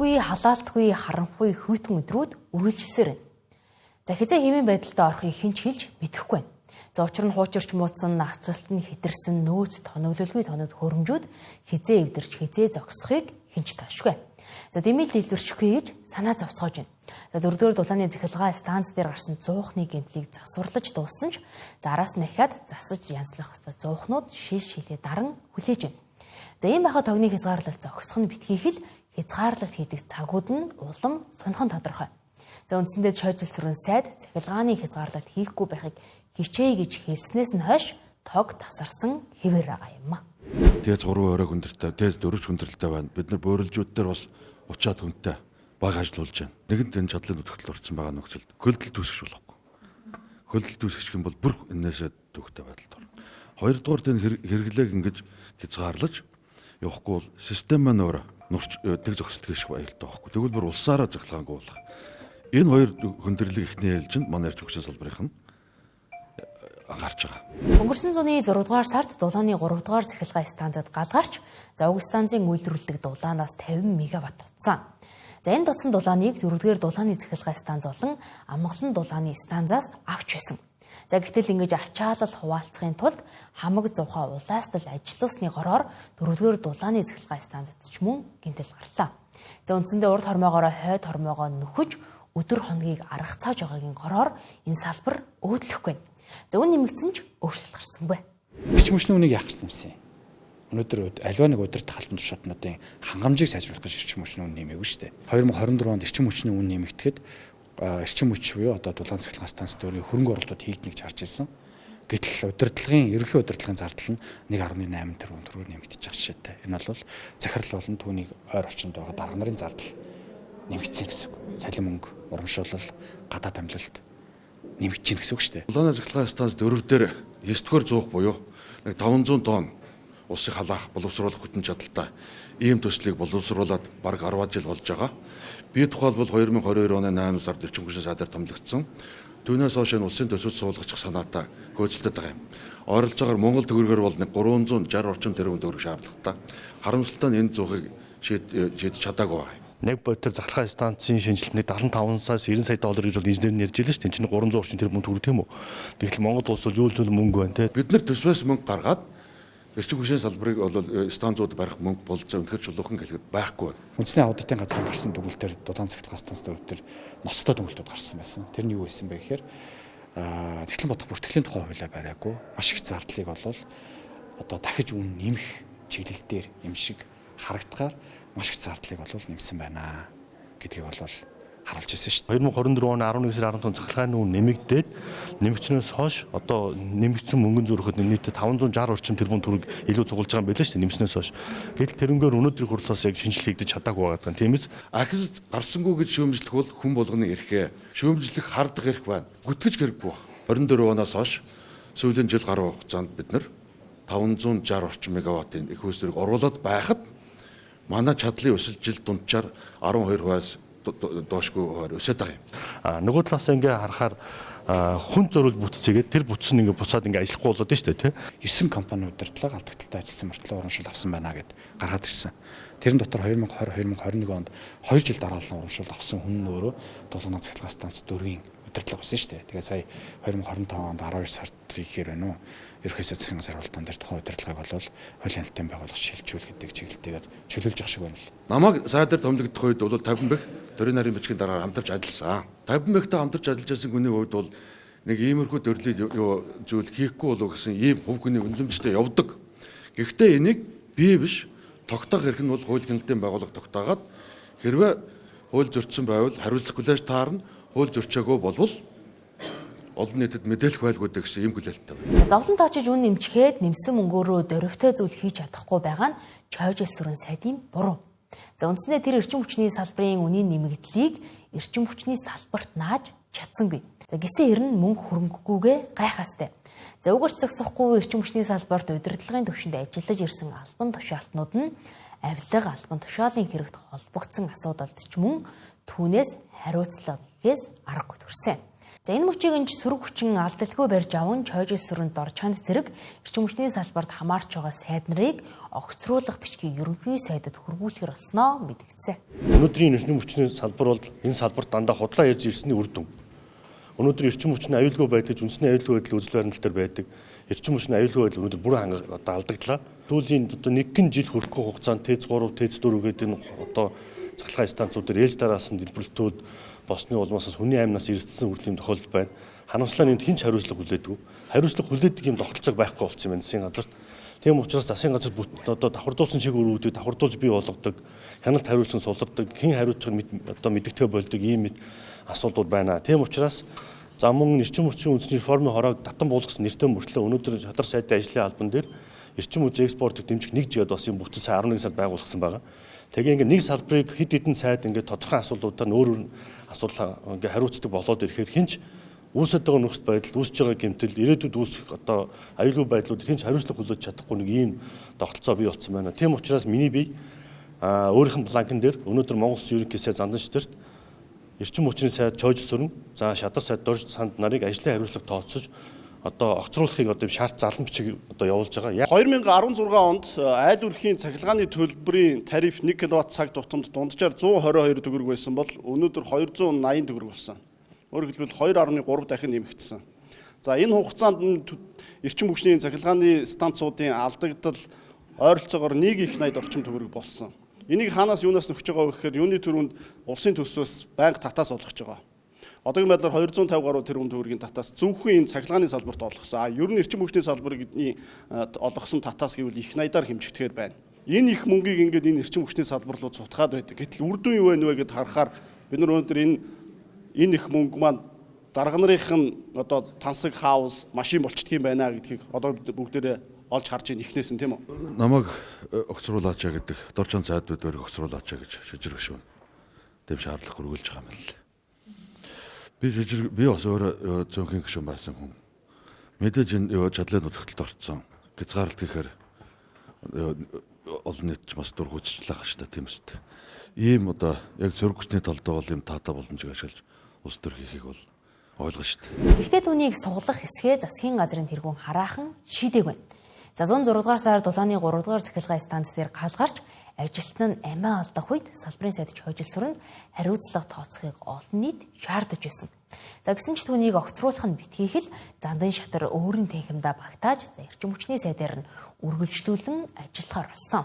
Хямралгүй, халаалтгүй, харанхуй хүйтэн өдрүүд үргэлжилсээр байна. За хязээ хэмээн байдалтай орохыг хинч хэлж мэдэхгүй байна. За учир нь хуучирч муудсан, нацралт нь хэтэрсэн, нөөц тоноглолгүй тоног хөрөмжүүд хязээ эвдэрч хязээ зогсохыг хинч таашгүй. За дэмэл дэлгэрчихгүй гэж санаа зовцоож байна. За 4-р дулааны захилгаа станц дээр гарсан зуухны гэмтлийг засварлаж дууссан ч араас нь дахиад засаж янзлах ёстой зуухнууд шилээ даран хүлээж байна. За ийм байхад тогны хязгаарлалт зогсох нь битгий хэл хязгаарлалт хийдэг цагууд нь улам сонхон тодорхой. За үндсэндээ чойжил сүрэн сайд захилгааны хязгаарлалт хийхгүй байхыг хичээе гэж хэлснээс нь хойш тог тасарсан хэвээр байгаа юм а. Дээд 3 орой хүндрэлтэй, дээд 4 хүндрэлтэй байна. Бид нар бөөрөлжүүд дээр бас 30-аад хүнтэй баг ажиллаулж байна. Нэгэнт энэ чадлын өтгөл орсон байгаа нөхцөлд хөлдөл түүсгэж болохгүй. Хөлдөл түүсгэх юм бол бүр энэсээ төвхтэй байдалд орно. Хоёрдугаар энэ хэрэглээг ингэж хязгаарлаж явахгүй бол систем маань өөрөө нурч тэг зогсолт хийх аюултай байхгүй. Тэгвэл бүр улсаараа захилгаангүй болох. Энэ хоёр хүндрэлийг ихний ээлжинд манай эрч хүчний салбарын анхаарч байгаа. Өнгөрсөн зууны 6 дугаар сард дулааны 3 дугаар захилгаан станцад галгарч завг станцын үйлдвэрлэдэг дулаанаас 50 мегаватт утсан. За энэ дутсан дулааныг 4-р дулааны захилгаан станц болон амгалан дулааны станцаас авч байсан. За гэтэл ингэж ачаалал хуваалцахын тулд хамаг зуухай улаастал ажилласны гороор 4-р дулааны захилгаан станцад ч мөн гэмтэл гарлаа. За үндсэндээ урд хормоогоороо хойд хормоогоо нөхөж өдөр хоногийг аргацааж байгаагийн гороор энэ салбар өөдлөхгүй. За үн нэмэгдсэн ч өөрчлөлт гарсангүй. Эрчим хүчний үнийг яах гэж нэмсэн юм? Өнөөдөр альва нэг өдөрт халбан тушаатнуудын хангамжийг сайжруулах гэж эрчим хүчний үн нэмээгүй шүү дээ. 2024 онд эрчим хүчний үн нэмэгдэхэд эрчим хүч буюу одоо дулаан захилгаан станц дөрвийн хөрөнгө оруулалт хийгднийг харж ирсэн. Гэтэл ерөнхий удирдлагын зардал нь 1.8 тэрбум төгрөгөөр нэмэгдэж байгаа жишээтэй. Энэ бол захирал болон түүнийг ойр орчинд байгаа дарга нарын зардал нэмэгдсэн гэсэн үг. Цалин мөнгө, урамшуулал, гадаад амлалт нэмэгдэж гин гэсэн үг шүү дээ. Дулааны захилгаан станц 4 дээр 9-р зуух буюу нэг 500 тонн улсыг халаах, боловсруулах хүчин чадалтай ийм төслийг боловсруулад бараг 10 жил болж байгаа. Би тухайлбал 2022 оны 8 сард эрчим хүчний сайдаар томилогдсон. Түүнээс хойш энэ улсын төсөвт суулгачих санаатай гүйцэлдэт байгаа юм. Ойролцоогоор Монгол төгрөгөөр бол 360 орчим тэрбум төгрөг шаардлагатай. Харамсалтай нь энэ зуухыг шийдэж чадаагүй байна. Нэг бодтер захилгаан станцын шинжилтний 75-аас 90 сая доллар гэж бол инженер нь ярьж байлаа шүү дээ. Энэ чинь 300 орчим тэрбум төгрөг тийм үү? Тэгэхэл Монгол улс бол юу л мөнгө байна те. Бид нар төсвөөс мөнгө гаргаад эрчим хүчний салбарыг бол станцууд барих мөнгө болцоо өнөхөр чулуухан гэлгээд байхгүй. Үндэсний аудитын газрын гарсан дүгнэлтээр дулаан захилгаан станц дээр ноцтой дүгнэлтүүд гарсан байсан. Тэр нь юу байсан бэ гэхээр тэгтлэн бодох бүртгэлийн тухай хуулиа бариагүй. Маш их зардлыг болвол одоо дахиж үн нэмэх чиглэлээр юм шиг харагдахаар маш их зардлыг болвол нэмсэн байна гэдгийг болвол харуулж ирсэн шүү дээ. 2024 оны 11 сарын 15 захилгааны үн нэмэгдээд нэмэгдснээс хойш одоо нэмэгдсэн мөнгөн зүрхэд нийтдээ 560 орчим тэрбум төгрөг илүү цугулж байгаа юм байна шүү дээ нэмснээс хойш. Гэтэл тэрнгээр өнөөдрийн хурлаас яг шинжил хийгдэж чадаагүй байгаа тийм биз? Ахис гарсангүй гэж шүүмжлэх бол хүн болгоны эрхээ. Шүүмжлэх хардах эрх байна. Гүтгэж хэрэггүй байна. 24 оноос хойш сүүлийн жил гаруй хугацаанд бид нар 560 орчим мегаваттын их үүсвэрийг оруулаад байхад манай чадлын өсөлт жил дунджаар 12%-аас доошгүй өсөд байгаа юм. Нөгөө талаас ингээ харахаар хүн зориул бүтцээгээд тэр бүтц нь ингээ буцаад ингээ ажиллахгүй болоод шүү дээ тий. 9 компани удирдлага алдагдaltaй ажилласан мөртлөө урамшуул авсан байна гэд гаргаад ирсэн. Тэрэн дотор 2020-2021 онд 2 жил дараалан урамшуул авсан хүн нь өөрөө дулаан захилгаан станц 4-ийн удирдлага байсан шүү дээ. Тэгээ сая 2025 онд 12 сард ихээр байна уу? Ерхий засгийн сарвалтан дээр тухайн удирдлагыг болвол хуулийн албан байгууллага шилжүүл гэдэг чиглэлтэйгээр чөлөөлж явах шиг байна л. Намайг сайдаар томилогдох үед бол 50 бэх төрийн нарийн бичгийн дараа хамтарч ажилласан. 50 бэхтэй хамтарч ажиллаж байсан хүний хувьд бол нэг иймэрхүү төрлийн зүйл хийхгүй болов гэсэн ийм хувь хүний үнэлэмжтэй явдаг. Гэхдээ энийг бие биш тогтоох эрх нь бол хуулийн хяналтын байгууллага тогтоогаад хэрвээ хууль зөрчсөн байвал хариуцлах хүлээж таарна. Хууль зөрчөөгүй болвол олон нийтэд мэдээлэх байлгүйдэг гэсэн ийм хүлээлттэй байна. Зовлон тоочиж үн нэмчихэд нэмсэн мөнгөөрөө дөрвтэй зүйл хийж чадахгүй байгаа нь чойжил сүрэн сайдын буруу. За үндсэндээ тэр эрчим хүчний салбарын үнийн нэмэгдлийг эрчим хүчний салбарт нааж чадсангүй. За гисэн хэрн мөнгө хөрөнгөгүйгээ гайхаастай. За угаарч зогсохгүй эрчим хүчний салбарт удирдлагын төвшөнд ажиллаж ирсэн албан тушаалтнууд нь авилга албан тушаалын хэрэгт холбогдсон асуудалд ч мөн түүнээс хариуцлага хийхээс аргагүй төрсөн. За энэ мөчийг сөрөг хүчин алдалгүй барьж аван чойжилсрын дор чанд зэрэг эрчим хүчний салбарт хамаарч байгаа сайд нарыг огцруулах бичгийг ерөнхий сайдад хөрвүүлэхээр болсноо мэдгдсэн. Өнөөдрийн эрчим хүчний салбар бол энэ салбарт дандаа худлаа ярьж ирсний үр дүн. Өнөөдөр эрчим хүчний аюулгүй байдал, үндэсний аюулгүй байдал үзэл баримтал дээр байдаг. Эрчим хүчний аюулгүй байдал өнөөдөр бүрэн алдаглаа. Сүүлийн нэгэн жил хүрэхгүй хугацаанд ТЭЦ3, ТЭЦ4 гэдэг энэ цахилгаан станцуудаар ээлж дараалсан дэлбэрэлтүүд босны улмаас хүний аймнаас эрсдсэн хүртэл юм тохиолдол байна. Харамслаа нэнд хинч хариуцлага хүлээдэг. Хариуцлага хүлээдэг юм тогтолцоог байхгүй болсон юм байна засгийн газарт. Тийм учраас засгийн газар давхардуулсан чиг өрүүдийг давхардуулж бий болгодог, хяналт хариуцсан сулардаг, хэн хариуцах мэддэгтэй болдог ийм асуудлууд байна. Тийм учраас замун эрчим хүчний үндэсний реформын хороог татан буулгасан нэртэй мөртлөө өнөөдөр Шадар сайдын ажлын албан дээр эрчим хүч экспортыг дэмжих нэг жигэд бас юм бүтэн сая 11 сард байгуулсан байгаа. Тэгээ ингээд нэг салбарыг хэд хэдэн сайд ингээд тодорхой асуудлуудаар өөр асуудал ингээд хариуцдаг болоод ирэхээр хинч үүсэж байгаа нөхцөл байдал, үүсэж байгаа гэмтэл, ирээдүйд үүсэх аюулгүй байдлууд хинч хариуцлага хүлээж чадахгүй нэг ийм тогтолцоо бий болсон байна. Тийм учраас миний бие өөрийнх нь планкн дээр өнөөдөр Монгол Улсын ерөнхий сайд Зандан Шидэрт эрчим хүчний сайд Чойжилсүрэн, за Шадар сайд Дорж санд нарыг ажлын хариуцлага тооцож огцруулахыг шаарт залан бичиг явуулж байгаа. 2016 онд айл өрхийн цахилгааны төлбөрийн тариф 1 кВт цаг тутамд дунджаар 122 төгрөг байсан бол өнөөдөр 280 төгрөг болсон. Өөрөөр хэлбэл 2.3 дахин нэмэгдсэн. За энэ хугацаанд эрчим хүчний цахилгааны станцуудын алдагдал ойролцоогоор 1 их 80 орчим төгрөг болсон. Энийг хаанаас юунаас нөхөж байгаа вэ гэхээр юуны төрөнд улсын төсвөөс байнга татаас олгож байгаа. Одоогийн байдлаар 250 гаруй тэрбум төгрөгийн татаас зөвхөн энэ цахилгааны салбарт олгосон. Ер нь эрчим хүчний салбарын олгосон татаас гэвэл их 80-аар хэмжигдэхээр байна. Энэ их мөнгийг ингээд энэ эрчим хүчний салбар руу цутгаад байдаг. Гэтэл үр дүн юу вэ гэдээ харахаар бид нар өнөөдөр энэ их мөнгө маань дарга нарын тансаг хаус, машин болчихдг юм байна гэдгийг одоо бүгдээрээ олж харж ийн ихнээс нь тийм үү? Намайг огцруулаач гэдэг дорчон сайдууд өөрийг огцруулаач гэж шижир гшүүн. Тэм шаардлага хүргүүлж байгаа юм л. Би бас өөрөө зөөнхийн гишүүн байсан хүн. Мэдээж энэ чадлын нутагталд орцсон. Хязгаарлалт гэхээр олон нийт ч бас дур хүчрлэх хааштай тийм үст. Ийм яг зөрөг хүчний талд бол ийм таатай боломжийг ашиглаж улс төр хийхийг бол ойлгоо шүү дээ. Гэхдээ түүнийг суглах хэсгээ засгийн газрын тэргүүн хараахан шийдээг байна. За 106 дугаар сар дулааны 3 дугаар цахилгаан станц дээр галгарч ажилтнаа нь амиа алдах үед салбарын сайд Чойжилсүрэнд хариуцлага тооцохыг олон нийт шаардаж байсан. За гэсэн ч түүнийг огцруулах нь битгийх л Зандан Шадар өөрийн танхимдаа багтааж эрчим хүчний сайдаар нь үргэлжлүүлэн ажиллахаар болсон.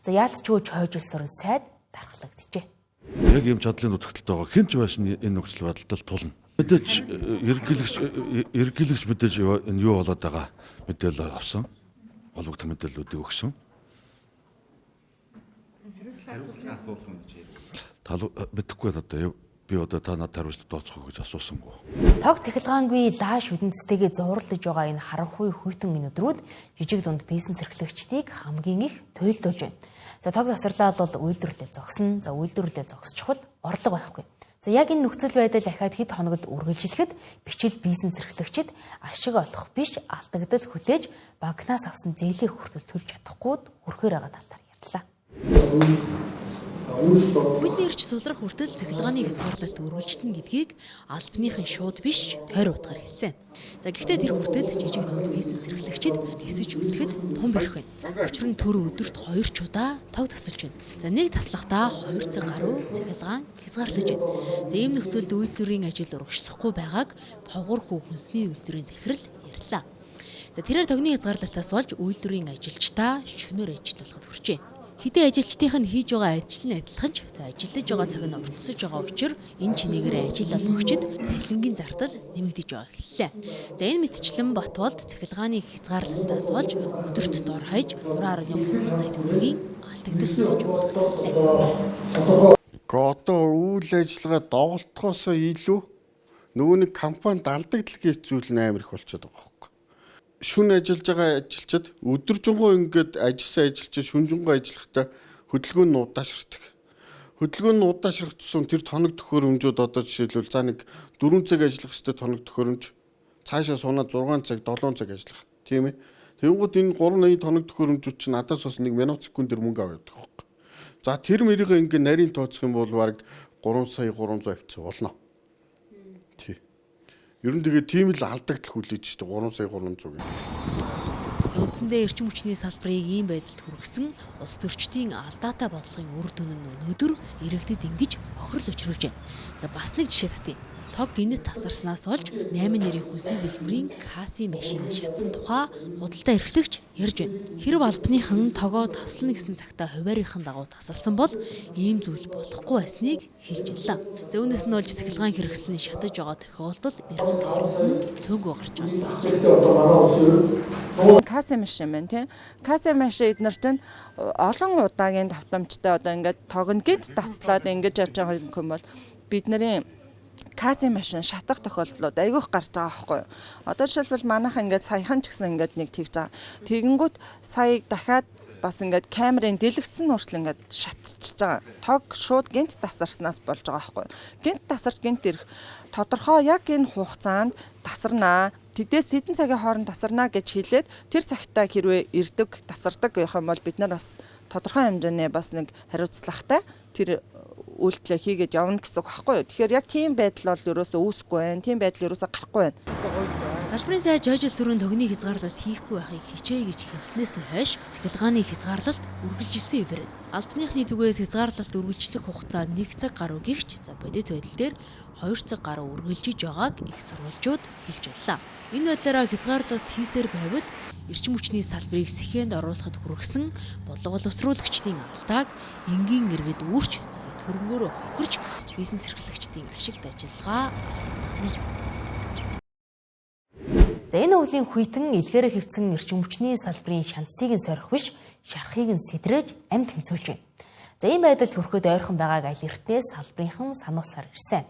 За яалтчгүй Чойжилсүрэн сайд дархлагджээ. Яг ийм чадлын нутагталд байгаа хэн ч байсан энэ нөхцөл байдалд тулна. Мэдээж эргэлэгч мэдээж энэ юу болоод байгаа мэдээлэл авсан. Олбогдох мэдээллүүдийг өгсөн. Хариуцлага асуух юм гэж мэдэхгүй би та надад хариуцлага тооцох гэж асуусангүй. Тог цахилгаангүй лааш үдэнцтэйгээ зуурладж байгаа энэ харанхуй хүйтэн өнөдрүүд жижиг дунд бизнес эрхлэгчдийг хамгийн их туйлдуулж байна. За тог засварлал бол үйлдвэрлэлээ зогсно. За үйлдвэрлэлээ зогсчихвол орлого байхгүй. За яг энэ нөхцөл байдал дахиад хэд хоногт үргэлжлэхэд бичил бизнес эрхлэгчид ашиг олох биш алдагдал хүлээж банкнаас авсан зээлээ хүртэл төлж чадахгүй хүрхээр байгаа талаар ярьлаа. Бидний ирж сулрах хүртэл цахилгааны хязгаарлалт үргэлжлэнэ гэдгийг албаныхан шууд биш тойр утгаар хэлсэн. За гэхдээ тэр хүртэл жижиг дунд бизнес эрхлэгчид тэсэж үлдэхэд тун бэрх байна. Учир нь төр өдөрт 2 удаа тог тасалж байна. За нэг таслахдаа 2 цаг гаруй цахилгаан хязгаарлаж байна. За ийм нөхцөлд үйлдвэрийн ажил урагшлахгүй байгааг Повгор хүү хүнсний үйлдвэрийн захирал ярьлаа. За тэрээр тогны хязгаарлалтаас болж үйлдвэрийн ажилчдаа шөнөөр ажиллуулахад хүрчээ. Хэдийн ажилчдынх нь хийж байгаа ажил нь адилхан ч ажиллаж байгаа цаг нь өртсөж байгаа учраас энэ чинээгээр ажил олгогчид цалингийн зардал нэмэгдэж байгаа хэллээ. За энэ мэтчлэн Батболд цахилгааны хязгаарлалтаас болж өдөрт дор хаяж 3.3 сая төгрөгийн алдагдал нөлөөлж байгаа. Одоо үйл ажиллагаа доголдохоос илүү нөгөө нэг компанид алдагдал гэж зүйл амар их болчиход байгаа байхгүй. Шүн ажиллаж байгаа ажилчид өдөржингөө ингээд ажилласан ажилчид шүнжингөө ажиллахдаа хөдөлгөөн нь удаашрдаг. Хөдөлгөөн нь удаашрах тусам тэр тоног төхөөрөмжүүд одоо жишээлбэл за нэг 4 цаг ажиллах хэвээр тоног төхөөрөмж цаашаа сунаад 6 цаг 7 цаг ажиллах тийм ээ. Тэнгууд энэ 380 тоног төхөөрөмжүүд чинь надаас бас 1 минут секундээр мөнгө аваад байгаа байхгүй. За тэр мэрийгээ ингээд нарийн тооцох юм бол баг 3 сая 300 авцсан болно. Тий. Ер нь тэгээ тийм л алдагдал хүлээж штэ 3 сая 300 гэх. Үндсэндээ эрчим хүчний салбарыг ийм байдалд хүргэсэн улс төрчдийн алдаатай бодлогын үр дүн нь өнөөдөр иргэдэд ингэж охирол учруулж байна. За бас нэг жишээ татъя. Тог гинэт тасарснаас олж 8 нэрийн хүнсний бэлгүүрийн касси машиныг шатсан тухай худалдаа эрхлэгч ярьж байна. Хэрв албаныхан тогоо таслана гэсэн цагтаа хуваарийнхын дагуу тасалсан бол ийм зүйл болохгүй байсныг хэлж яллаа. За үүнээс нь олж цахилгаан хэрэгсэлний шатаж байгаа тохиолдол иргэн тойронд цөөнгөө гарч байгаа. Касси машин байна тийм. Касси машин эднэр чинь олон удаагийн давтамжтай одоо ингээд тогн гид таслаад ингэж явж байгаа юм бол бидний касси машин шатах тохиолдлууд айгүйх гарч байгаа байхгүй юу. Одоо жишээлбэл манайх ингээд саяхан ч гэсэн ингээд нэг тэгж байгаа. Тэгэнгүүт сая дахиад бас ингээд камерын дэлгэцсэн хүртэл ингээд шатчихж байгаа. Тог шууд гинт тасарснаас болж байгаа байхгүй юу. Гинт тасарч гинт ирэх тодорхой яг энэ хугацаанд тасарнаа. Тэдээс хэдэн цагийн хооронд тасарнаа гэж хэлээд тэр цагтаа хэрвээ ирдэг, тасардаг гэх юм бол бид нар бас тодорхой хэмжээний бас нэг хариуцлагатай тэр үйлдэлээ хийгээд явна гэсэн үг байхгүй юу. Тэгэхээр яг тийм байдал бол ерөөсөө үүсэхгүй байна. Тийм байдал ерөөсөө гарахгүй байна. Салбарын сайд жожил сүрэн тогны хязгаарлалт хийхгүй байхыг хичээе гэж хэлснээс нь хойш цахилгааны хязгаарлалт үргэлжилсэн юм байна. Албаныхны зүгээс хязгаарлалт үргэлжлэх хугацаа 1 цаг гаруй гихч за бодит байдал дээр 2 цаг гаруй үргэлжиж байгааг их сурвалжууд хэлж байлаа. Энэ байдлаараа хязгаарлалт хийсээр байвал эрчим хүчний салбарыг сэхэнд оруулахад хүргэсэн бодлого боловсруулагчдын алдааг энгийн иргэд үүрч за хөрөнгөөрөө хохирч бизнес эрхлэгчдийн ашигт ажиллагаа алдагдах нь. За энэ өвлийн хүйтэн илгээрээ хөвцөн эрчим хүчний салбарын шанцыг нь сорих биш шархыг нь сэтрэж амт хэмцүүлж байна. За ийм байдалд хүрэхэд ойрхон байгааг аль эртнээс салбарынхан сануулсаар ирсэн.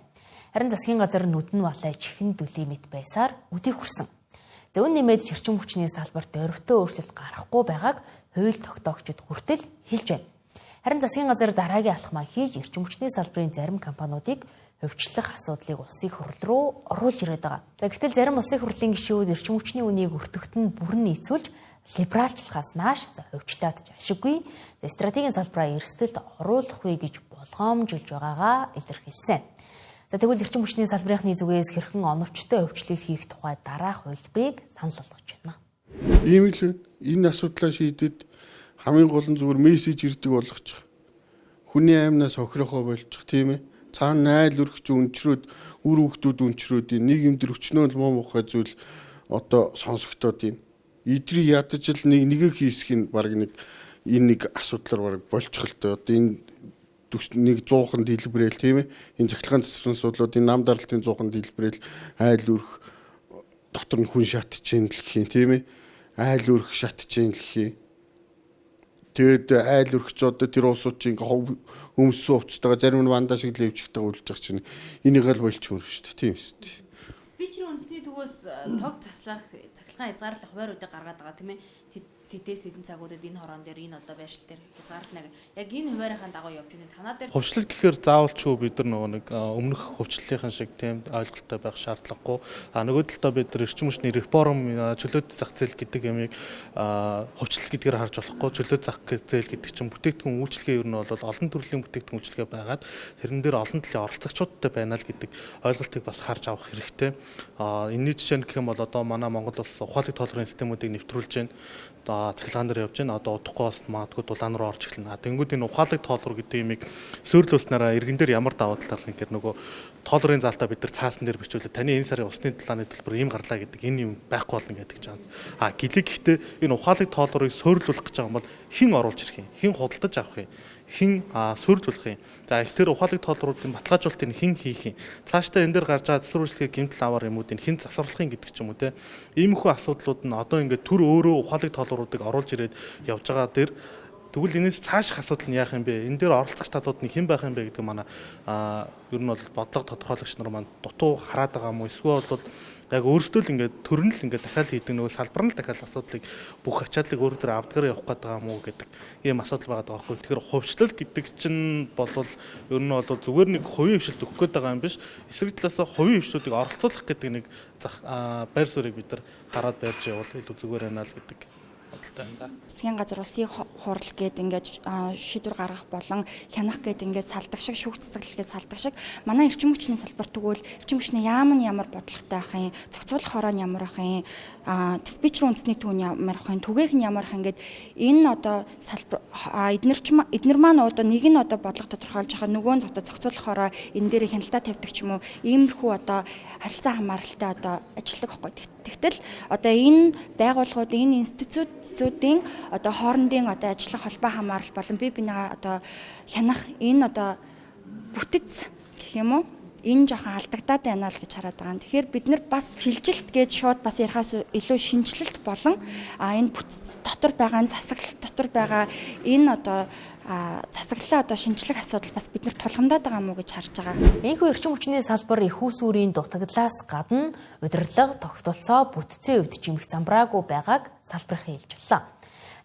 Харин засгийн газар нүдэн балай чихэн дүлий мэт байсаар үдийг хүрсэн. За үүн нэмээд эрчим хүчний салбарт өрөвтэй өөрчлөлт гарахгүй байгааг хууль тогтоогчид хүртэл хэлж байна. Харин засгийн газар дараагийн алхмаа хийж эрчим хүчний салбарын зарим компаниудыг хөвчлөх асуудлыг улсын хурал руу оруулж ирээд байгаа. Гэвтэл зарим улсын хурлын гишүүд эрчим хүчний үнийг өртөгт нь бүрэн нийцүүлж либералчлахаас нааш за хөвчлөөд ашиггүй стратегийн салбараа эрсдэлд оруулах вэ гэж болгоомжуулж байгаагаа илэрхийлсэн. За тэгвэл эрчим хүчний салбарынхны зүгээс хэрхэн оновчтой хөвчлөл хийх тухай дараах хувилбарыг санал болгож байна. Ийм л энэ асуудлаа шийдэд хамгийн гол нь зүгээр мессеж ирдэг болгочих. Хүний аймнаас хохирохоо болчих тийм ээ. Цаана найл өргөж өнчрөөд үр хөвгтүүд өнчрөөд нийгэмд өчнөө муу мухай зүйл одоо сонсогдоод юм. Идрий ядаж л нэгэ хийсэх нь баг нэг энэ нэг асуудлаар баг болчих л дээ. Одоо энэ нэг 100хан дэлбэрээл тийм ээ. Энэ цахилгаан засварын асуудлуудын нам даралтын 100хан дэлбэрээл айл өрх дотор нь хүн шатчихээн л гэх юм тийм ээ. Айл өрх шатчихээн л гэх юм. Тэгээд айл өргөч одоо тэр уусууд чинь өмссөн хувцастайгаа зарим нь ванда шиг л явчихтайгаа үлж байгаа чинь энийг л болчих юм шүү дээ тийм шүү дээ. Спичрийн үндэсний төгөөс тог цахилгаан хязгаарлах хувааруудыг гаргаад байгаа тийм ээ. Тэдээс тэдэн цагуудад энэ хорон дээр энэ одоо байршил дээр хязгаарлана гэх. Яг энэ хуваарийнхаа дагуу явж байна. Танаа дээр хувьчлал гэхээр заавал ч бид нар нөгөө нэг өмнөх хувьчлалын шиг тийм ойлголттой байх шаардлагагүй. Нөгөө талдаа бид нар эрчим хүчний реформ чөлөөт зах зээл гэдэг ямыг хувьчлал гэдгээр харж болохгүй. Чөлөөт зах зээл гэдэг чинь бүтээгдэхүүн үйлчлэгээ ер нь бол олон төрлийн бүтээгдэхүүн үйлчлэгээ байгаад тэрэн дээр олон талын оролцогчдтой байна л гэдэг ойлголтыг бас харж авах хэрэгтэй. Энэний жишээ нь гэх юм бол одоо манай Монгол улс ухаалаг тоолрын системүүдийг нэвтрүүлж байна. Цахилгаан дээр явж байна. Одоо удахгүй бас магадгүй дулаан руу орж эхэлнэ. Тэнгүүд энэ ухаалаг тоолбор гэдэг юмыг суйрлуулснараа иргэн дээр ямар давуу талаар гэхээр нөгөө тоолрын заалтаа бид нар цаасан дээр бичүүлээд таны энэ сарын усны талааны төлбөр ийм гарлаа гэдэг энэ юм байхгүй болно гэдэг ч аа. Гэлэг гэхдээ энэ ухаалаг тоолборыг суйрлуулах гэж байгаа юм бол хэн оруулж ирэх юм? Хэн худалдаж авах юм? Хэн суйрлуулах юм? За их тэр ухаалаг тоолборуудын баталгаажуулалтыг хэн хийх юм? Цаашдаа энэ дээр гарч байгаа засвар үйлчлэгээ гэмтэл аваар юмуудыг хэн засварлах юм гэдэг ч юм уу те. Иймэрхүү асуудлууд нь одоо ингээд төр өөрөө ухаалаг тоолборуудыг оруулж ирээд явж байгаа дээр тэгвэл энэс цааших асуудал нь яах юм бэ? Энэ дээр оролцох талууд нь хэн байх юм бэ гэдэг манай ер нь бол бодлого тодорхойлогч нар маань дутуу хараад байгаа юм уу? Эсвэл бол яг өөртөө л ингээд төрн л ингээд дахиад хийдэг нөгөө салбар нь л дахиад асуудлыг бүх ачааллыг өөр төр авдгаар явах гээд байгаа юм уу гэдэг ийм асуудал байгаа байхгүй. Тэгэхээр хувьчлал гэдэг чинь болвол ер нь бол зүгээр нэг хувийн хвшилт өгөх гээд байгаа юм биш. Эсрэг талаас хувийн хвшлүүдийг оролцуулах гэдэг нэг байр суурийг бид нар хараад байрж явал илүү зүгээр байна л гэдэг. бодолтой байна да. Засгийн газар улсын хурал гээд ингээд шийдвэр гаргах болон хянах гээд ингээд салдаг шиг шүүх цэцэглэлээ салдаг шиг манай эрчим хүчний салбар тэгвэл эрчим хүчний ямар бодлоготой байх юм, зохицуулах хороо нь ямар байх юм, диспетчер үндэсний түүн ямар байх юм, түгээх нь ямар байх ингээд энэ одоо салбар эднэр маань одоо нэг нь одоо бодлого тодорхойлж байгаа нөгөө нь одоо зохицуулах хороо энэ дээр хяналтаа тавьдаг ч юм уу иймэрхүү одоо харилцаа хамааралтай одоо ажилладаг байхгүй. Тэгтэл одоо энэ байгууллагууд энэ институтуудын одоо хоорондын одоо ажиллах холбоо хамаарал болон бие биенээ одоо хянах энэ одоо бүтэц гэх юм уу энэ жоохон алдагдаад байна л гэж хараад байгаа. Тэгэхээр бид нар бас шилжилт гэж шууд бас ярихаас илүү шинжилэлт болон энэ бүтэц дотор байгаа засаглалт дотор байгаа энэ одоо засаглалаа одоо шинжлэх асуудал бас бид нар тулгамдаад байгаа мó гэж харж байгаа. Энэхүү эрчим хүчний салбар их усүрийн дутагдлаас гадна удирдлага тогтолцоо бүтцийн үед чимэх замбраагүй байгааг салбарынхан хэлж байлаа.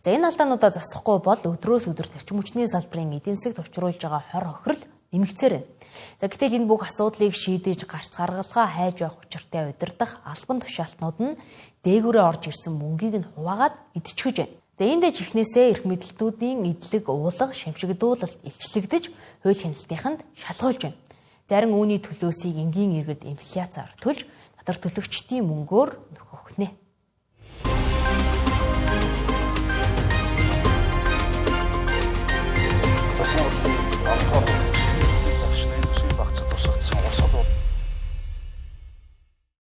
За энэ алдаануудаа засахгүй бол өдрөөс өдөрт эрчим хүчний салбарын эдийн засагт учруулж байгаа хор хохирол нэмэгцээр байна. За гэтэл энэ бүх асуудлыг шийдэж гарц гаргалгаа хайж явах учиртай удирдах албан тушаалтнууд нь дээгүүрээ орж ирсэн мөнгийг нь хуваагаад идчихэж байна. За энд дэж ихнээсээ эрх мэдэлтүүдийн эдлэг уулга шимшигдуулалт илчлэгдэж хууль хяналтынханд шалгуулж байна. Зарим үүний төлөөсийг энгийн иргэд инфляцаар төлж татвар төлөгчдийн мөнгөөр нөхөх нэ.